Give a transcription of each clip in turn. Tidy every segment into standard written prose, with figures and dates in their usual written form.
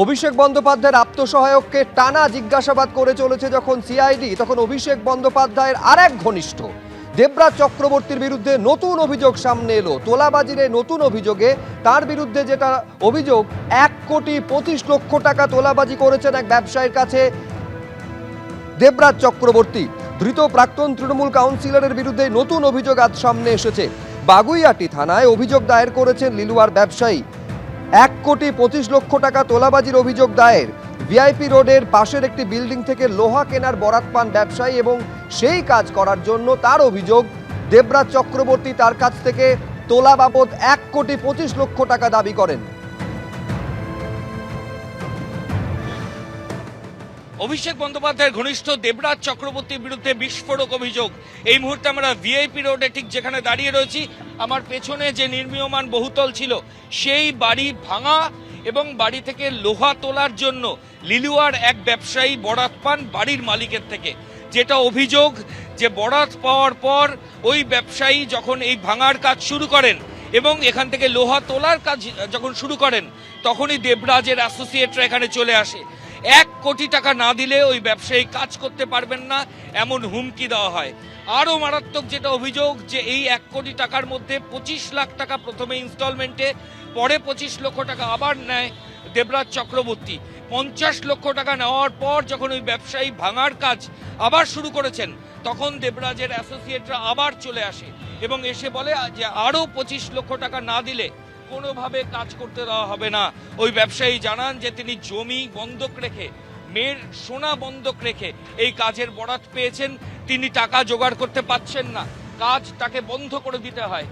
অভিষেক বন্দ্যোপাধ্যায়ের আত্মসহায়ককে টানা জিজ্ঞাসাবাদ করে চলেছে যখন সিআইডি, তখন অভিষেক বন্দ্যোপাধ্যায়ের আরেক ঘনিষ্ঠ দেবরাজ চক্রবর্তীর বিরুদ্ধে নতুন অভিযোগ সামনে এলো। তোলাবাজির নতুন অভিযোগে তার বিরুদ্ধে যেটা অভিযোগ, 1,25,00,000 টাকা তোলাবাজি করেছেন এক ব্যবসায়ীর কাছে দেবরাজ চক্রবর্তী। ধৃত প্রাক্তন তৃণমূল কাউন্সিলরের বিরুদ্ধে নতুন অভিযোগ আজ সামনে এসেছে। বাগুইআটি থানায় অভিযোগ দায়ের করেছেন লিলুয়ার ব্যবসায়ী। 1,25,00,000 টাকা তোলাবাজির অভিযোগ দায়ের। ভিআইপি রোডের পাশের একটি বিল্ডিং থেকে লোহা কেনার বরাত পান ব্যবসায়ী এবং সেই কাজ করার জন্য তার অভিযোগ দেবরাজ চক্রবর্তী তার কাছ থেকে তোলা বাবদ 1,25,00,000 টাকা দাবি করেন। অভিষেক বন্দ্যোপাধ্যায়ের ঘনিষ্ঠ দেবরাজ চক্রবর্তীর বিরুদ্ধে বিস্ফোরক অভিযোগ। এই মুহূর্তে আমরা ভিআইপি রোডে ঠিক যেখানে দাঁড়িয়ে রয়েছি, আমার পেছনে যে নির্মীয়মান বহুতল ছিল সেই বাড়ি ভাঙা এবং বাড়ি থেকে লোহা তোলার জন্য লিলুয়ার এক ব্যবসায়ী বরাত পান বাড়ির মালিকের থেকে। যেটা অভিযোগ যে বরাত পাওয়ার পর ওই ব্যবসায়ী যখন এই ভাঙার কাজ শুরু করেন এবং এখান থেকে লোহা তোলার কাজ যখন শুরু করেন, তখনই দেবরাজের অ্যাসোসিয়েটরা এখানে চলে আসে। 1 কোটি টাকা না দিলে ওই ব্যবসায়ী কাজ করতে পারবেন না, এমন হুমকি দেওয়া হয়। আরও মারাত্মক যেটা অভিযোগ, যে এই 1 কোটি টাকার মধ্যে 25 লাখ টাকা প্রথমে ইনস্টলমেন্টে, পরে 25 লক্ষ টাকা আবার নেয় দেবরাজ চক্রবর্তী। 50 লক্ষ টাকা নেওয়ার পর যখন ওই ব্যবসায়ী ভাঙার কাজ আবার শুরু করেছেন, তখন দেবরাজের অ্যাসোসিয়েটরা আবার চলে আসে এবং এসে বলে যে আরও 25 লক্ষ টাকা না দিলে কোনোভাবে কাজ করতে দেওয়া হবে না। ওই ব্যবসায়ী জানান যে তিনি জমি বন্ধক রেখে, মেয়ের সোনা বন্ধক রেখে এই কাজের বরাত পেয়েছেন, তিনি টাকা জোগাড় করতে পারছেন না, কাজ তাকে বন্ধ করে দিতে হয়।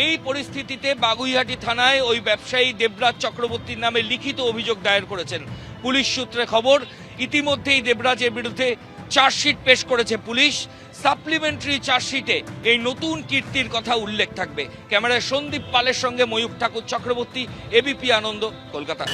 এই পরিস্থিতিতে বাগুইআটি থানায় ওই ব্যবসায়ী দেবরাজ চক্রবর্তীর নামে লিখিত অভিযোগ দায়ের করেছেন। পুলিশ সূত্রে খবর, ইতিমধ্যেই দেবরাজের বিরুদ্ধে চার্জশিট পেশ করেছে পুলিশ। সাপ্লিমেন্টারি চার্জশিটে এই নতুন কীর্তির কথা উল্লেখ থাকবে। ক্যামেরায় সন্দীপ পালের সঙ্গে ময়ূখ ঠাকুর চক্রবর্তী, এবিপি আনন্দ, কলকাতা।